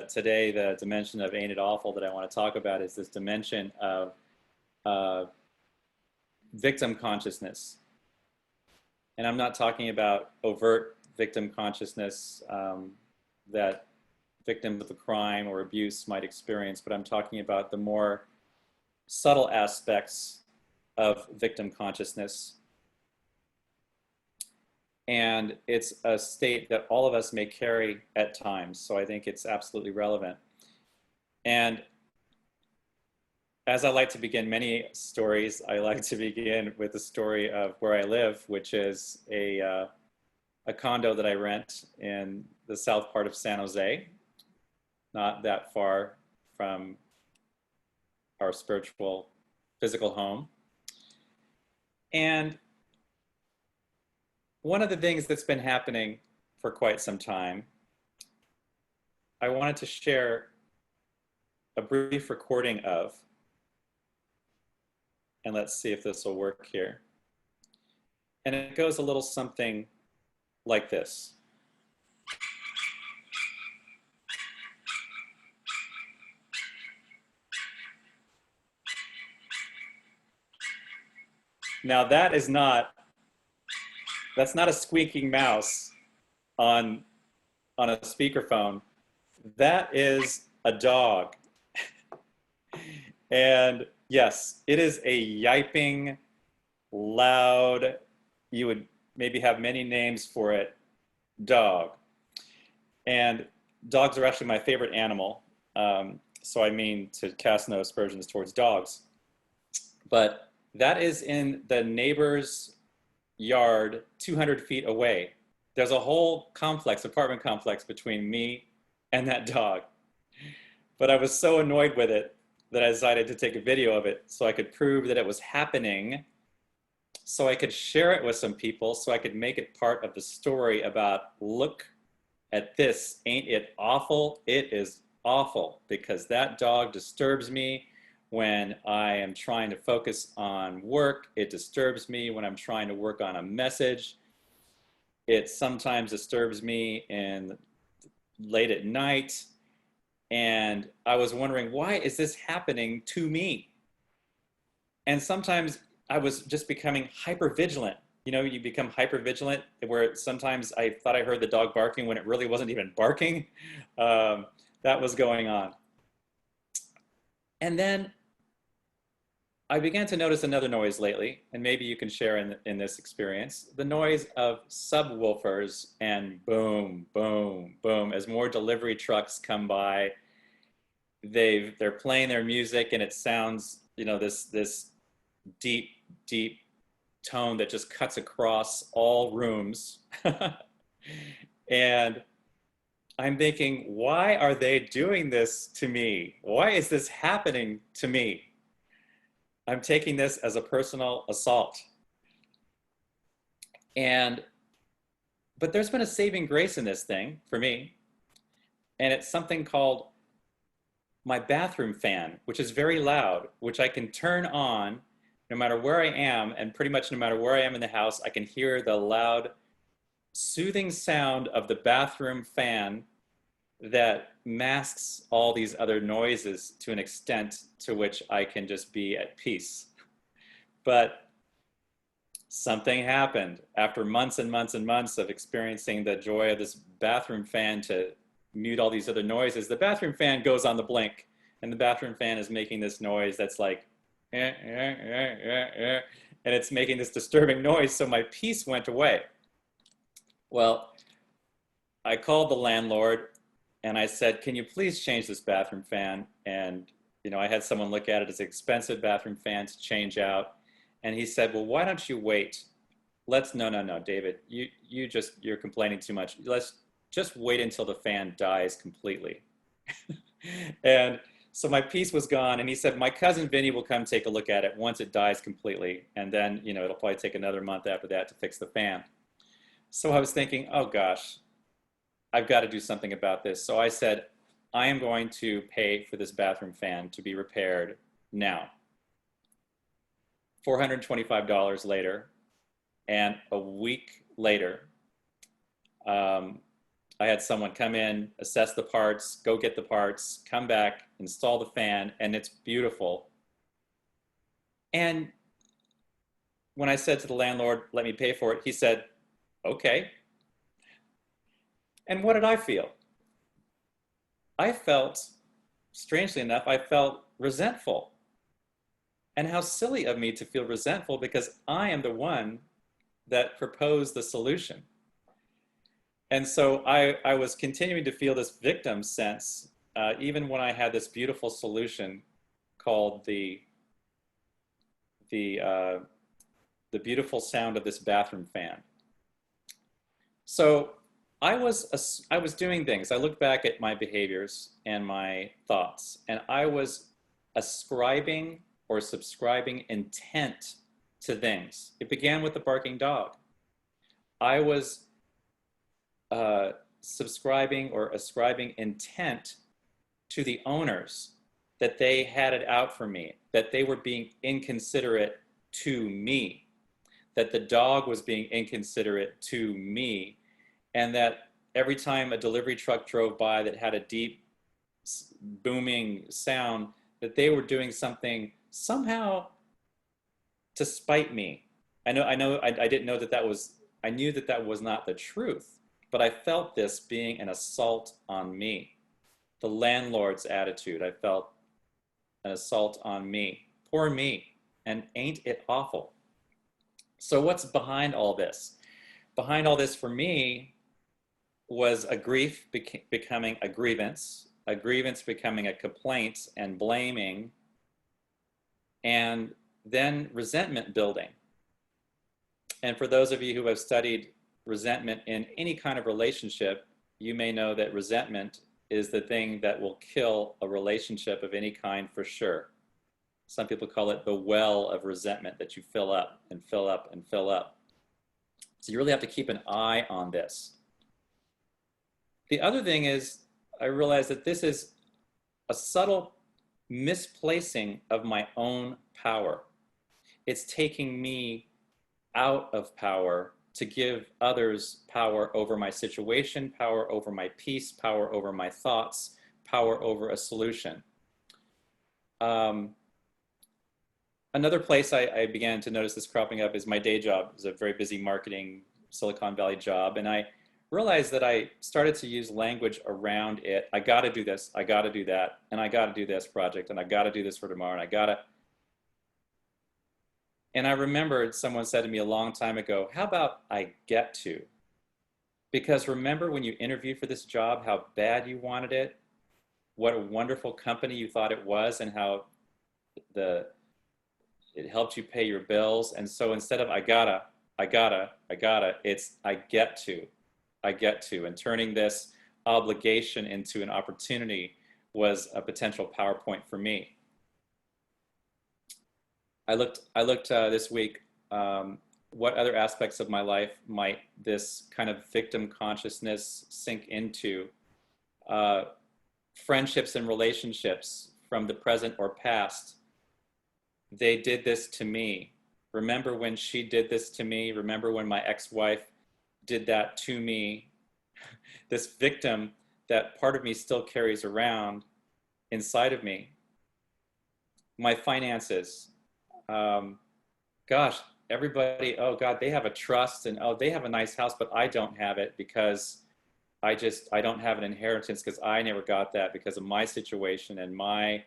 today, the dimension of Ain't It Awful that I want to talk about is this dimension of uh, victim consciousness. And I'm not talking about overt victim consciousness that victims of a crime or abuse might experience, but I'm talking about the more subtle aspects of victim consciousness. And it's a state that all of us may carry at times, so I think it's absolutely relevant. And as I like to begin many stories, I like to begin with the story of where I live, which is a condo that I rent in the south part of San Jose, not that far from our spiritual, physical home. And one of the things that's been happening for quite some time, I wanted to share a brief recording of, and let's see if this will work here. And it goes a little something like this. Now that's not a squeaking mouse on a speakerphone. That is a dog. And yes, it is a yiping, loud, you would maybe have many names for it, dog. And dogs are actually my favorite animal. So I mean to cast no aspersions towards dogs. But that is in the neighbor's yard 200 feet away. There's a whole complex, apartment complex between me and that dog. But I was so annoyed with it that I decided to take a video of it so I could prove that it was happening, so I could share it with some people, so I could make it part of the story about, look at this, ain't it awful? It is awful, because that dog disturbs me when I am trying to focus on work. It disturbs me when I'm trying to work on a message. It sometimes disturbs me late at night. And I was wondering, why is this happening to me? And sometimes I was just becoming hyper vigilant. You know, you become hyper vigilant where sometimes I thought I heard the dog barking when it really wasn't even barking. That was going on. And then I began to notice another noise lately, and maybe you can share in this experience, the noise of subwoofers and boom, boom, boom, as more delivery trucks come by. They're playing their music, and it sounds, you know, this deep, deep tone that just cuts across all rooms. And I'm thinking, why are they doing this to me? Why is this happening to me? I'm taking this as a personal assault. But there's been a saving grace in this thing for me. And it's something called my bathroom fan, which is very loud, which I can turn on no matter where I am. And pretty much no matter where I am in the house, I can hear the loud, soothing sound of the bathroom fan that masks all these other noises to an extent to which I can just be at peace. But something happened after months and months and months of experiencing the joy of this bathroom fan to mute all these other noises. The bathroom fan goes on the blink, and the bathroom fan is making this noise that's like, and it's making this disturbing noise, so my peace went away. Well, I called the landlord and I said, can you please change this bathroom fan? And, you know, I had someone look at it. It's an expensive bathroom fan to change out. And he said, well, why don't you wait? No, David, you're complaining too much. Let's just wait until the fan dies completely. And so my peace was gone. And he said, my cousin Vinny will come take a look at it once it dies completely. And then, you know, it'll probably take another month after that to fix the fan. So I was thinking, oh gosh, I've got to do something about this. So I said, I am going to pay for this bathroom fan to be repaired now. $425 later, and a week later, I had someone come in, assess the parts, go get the parts, come back, install the fan, and it's beautiful. And when I said to the landlord, let me pay for it, he said, okay. And what did I feel? I felt, strangely enough, I felt resentful. And how silly of me to feel resentful because I am the one that proposed the solution. And so I was continuing to feel this victim sense, even when I had this beautiful solution called the beautiful sound of this bathroom fan. So I was doing things. I looked back at my behaviors and my thoughts, and I was ascribing or subscribing intent to things. It began with the barking dog. I was subscribing or ascribing intent to the owners, that they had it out for me, that they were being inconsiderate to me, that the dog was being inconsiderate to me, and that every time a delivery truck drove by that had a deep booming sound, that they were doing something somehow to spite me. I didn't know that I knew that that was not the truth, but I felt this being an assault on me. The landlord's attitude, I felt an assault on me. Poor me, and ain't it awful? So what's behind all this? Behind all this for me was a grief becoming a grievance becoming a complaint and blaming, and then resentment building. And for those of you who have studied resentment in any kind of relationship, you may know that resentment is the thing that will kill a relationship of any kind for sure. Some people call it the well of resentment that you fill up and fill up and fill up. So you really have to keep an eye on this. The other thing is, I realized that this is a subtle misplacing of my own power. It's taking me out of power to give others power over my situation, power over my peace, power over my thoughts, power over a solution. Another place I began to notice this cropping up is my day job. It was a very busy marketing Silicon Valley job, and I realized that I started to use language around it. I got to do this, I got to do that, and I got to do this project, and I got to do this for tomorrow, and I got to. And I remembered someone said to me a long time ago, how about I get to? Because remember when you interviewed for this job, how bad you wanted it, what a wonderful company you thought it was, and how it helped you pay your bills. And so instead of I gotta, it's I get to. And turning this obligation into an opportunity was a potential PowerPoint for me. I looked this week, what other aspects of my life might this kind of victim consciousness sink into? Friendships and relationships from the present or past. They did this to me. Remember when she did this to me? Remember when my ex-wife did that to me? This victim that part of me still carries around inside of me. My finances. Gosh, everybody, oh God, they have a trust, and oh, they have a nice house, but I don't have it because I don't have an inheritance because I never got that because of my situation and my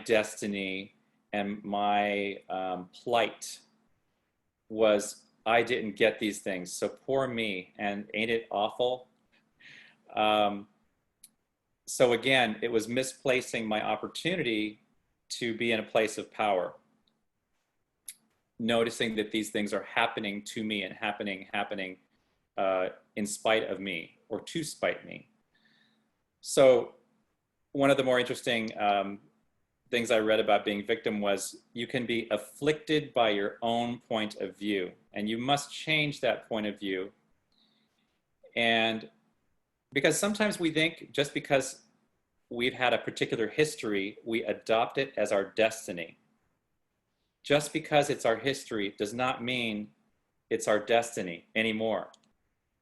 destiny, and my plight was I didn't get these things. So poor me, and ain't it awful? So again, it was misplacing my opportunity to be in a place of power. Noticing that these things are happening to me and happening in spite of me or to spite me. So one of the more interesting things I read about being victim was you can be afflicted by your own point of view, and you must change that point of view. And because sometimes we think just because we've had a particular history, we adopt it as our destiny. Just because it's our history does not mean it's our destiny anymore.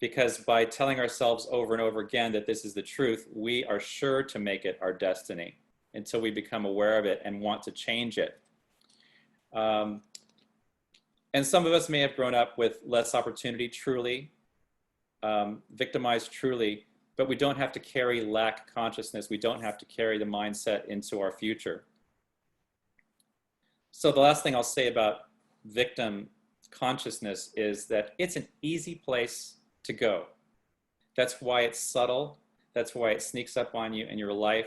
because by telling ourselves over and over again that this is the truth, we are sure to make it our destiny until we become aware of it and want to change it. And some of us may have grown up with less opportunity, truly, victimized, truly, but we don't have to carry lack consciousness. We don't have to carry the mindset into our future. So the last thing I'll say about victim consciousness is that it's an easy place to go. That's why it's subtle. That's why it sneaks up on you in your life,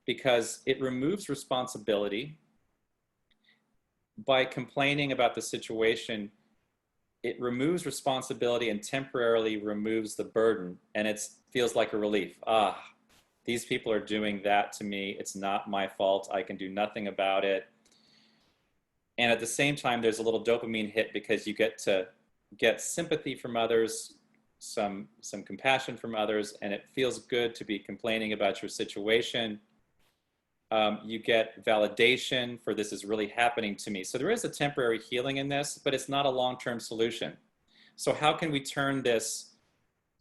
because it removes responsibility. By complaining about the situation, it removes responsibility and temporarily removes the burden, and it feels like a relief. Ah, these people are doing that to me. It's not my fault. I can do nothing about it. And at the same time, there's a little dopamine hit because you get to get sympathy from others, some compassion from others, and it feels good to be complaining about your situation. You get validation for this is really happening to me. So there is a temporary healing in this, but it's not a long-term solution. So how can we turn this,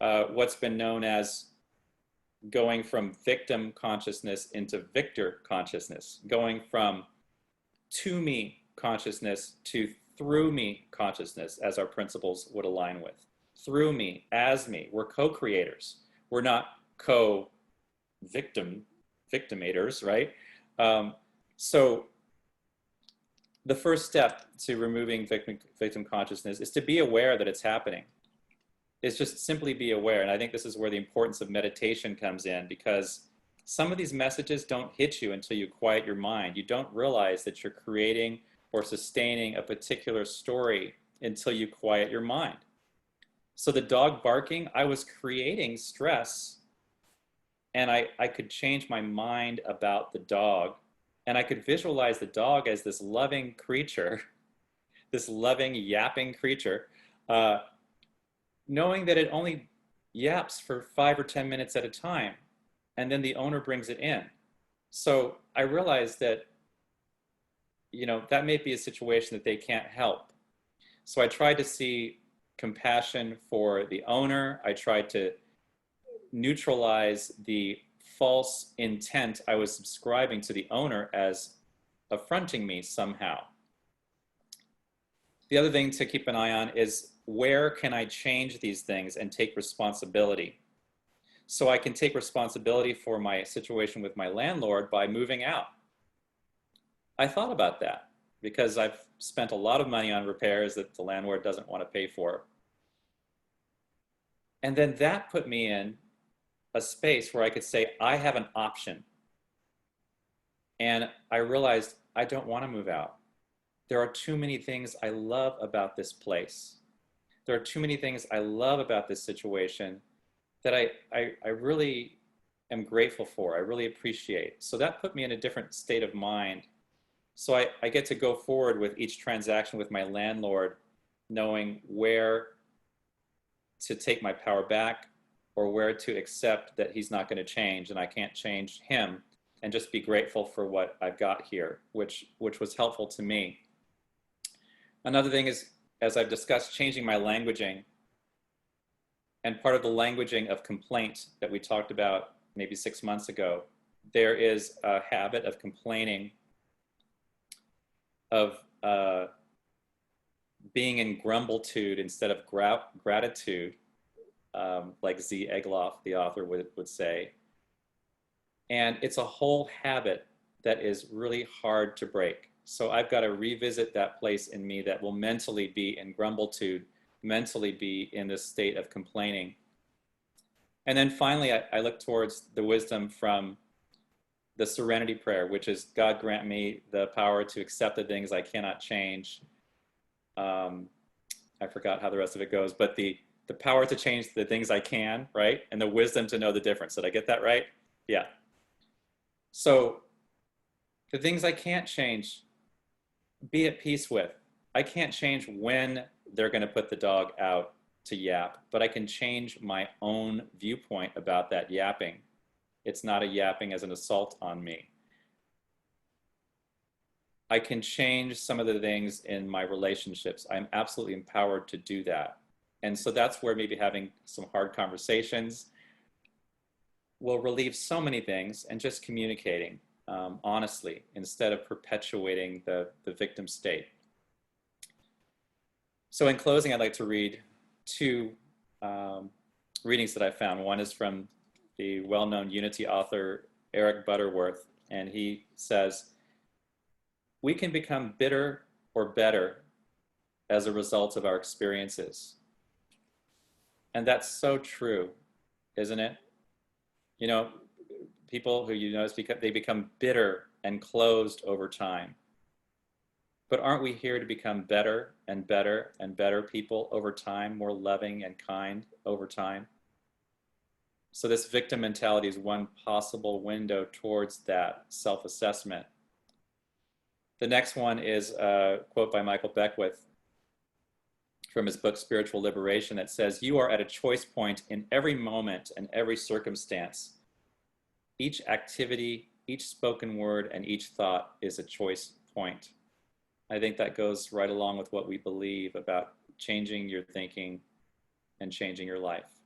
what's been known as going from victim consciousness into victor consciousness, going from to me consciousness to through me consciousness, as our principles would align with. Through me, as me. We're co-creators. We're not victimators, right? So the first step to removing victim consciousness is to be aware that it's happening. It's just simply be aware. And I think this is where the importance of meditation comes in, because some of these messages don't hit you until you quiet your mind. You don't realize that you're creating or sustaining a particular story until you quiet your mind. So the dog barking, I was creating stress, and I could change my mind about the dog, and I could visualize the dog as this loving creature, this loving yapping creature, knowing that it only yaps for 5 or 10 minutes at a time, and then the owner brings it in. So I realized that, that may be a situation that they can't help. So I tried to see compassion for the owner. I tried to neutralize the false intent I was subscribing to the owner as affronting me somehow. The other thing to keep an eye on is, where can I change these things and take responsibility? So I can take responsibility for my situation with my landlord by moving out. I thought about that because I've spent a lot of money on repairs that the landlord doesn't want to pay for. And then that put me in a space where I could say, I have an option. And I realized I don't want to move out. There are too many things I love about this place. There are too many things I love about this situation that I really am grateful for. I really appreciate. So that put me in a different state of mind. So I get to go forward with each transaction with my landlord, knowing where to take my power back or where to accept that he's not going to change and I can't change him, and just be grateful for what I've got here, which was helpful to me. Another thing is, as I've discussed, changing my languaging. And part of the languaging of complaint that we talked about maybe 6 months ago, there is a habit of complaining, of being in grumbletude instead of gratitude, like Z. Egloff, the author, would say. And it's a whole habit that is really hard to break. So I've got to revisit that place in me that will mentally be in grumbletude, mentally be in this state of complaining. And then finally, I look towards the wisdom from the Serenity Prayer, which is, God grant me the power to accept the things I cannot change. I forgot how the rest of it goes, but the power to change the things I can, right? And the wisdom to know the difference. Did I get that right? Yeah. So the things I can't change, be at peace with. I can't change when they're going to put the dog out to yap, but I can change my own viewpoint about that yapping. It's not a yapping as an assault on me. I can change some of the things in my relationships. I'm absolutely empowered to do that. And so that's where maybe having some hard conversations will relieve so many things, and just communicating honestly instead of perpetuating the victim state. So in closing, I'd like to read two readings that I found. One is from the well-known Unity author Eric Butterworth, and he says, "We can become bitter or better as a result of our experiences." And that's so true, isn't it? You know, people who you notice, they become bitter and closed over time. But aren't we here to become better and better and better people over time, more loving and kind over time? So this victim mentality is one possible window towards that self-assessment. The next one is a quote by Michael Beckwith from his book Spiritual Liberation that says, "You are at a choice point in every moment and every circumstance. Each activity, each spoken word, and each thought is a choice point." I think that goes right along with what we believe about changing your thinking and changing your life.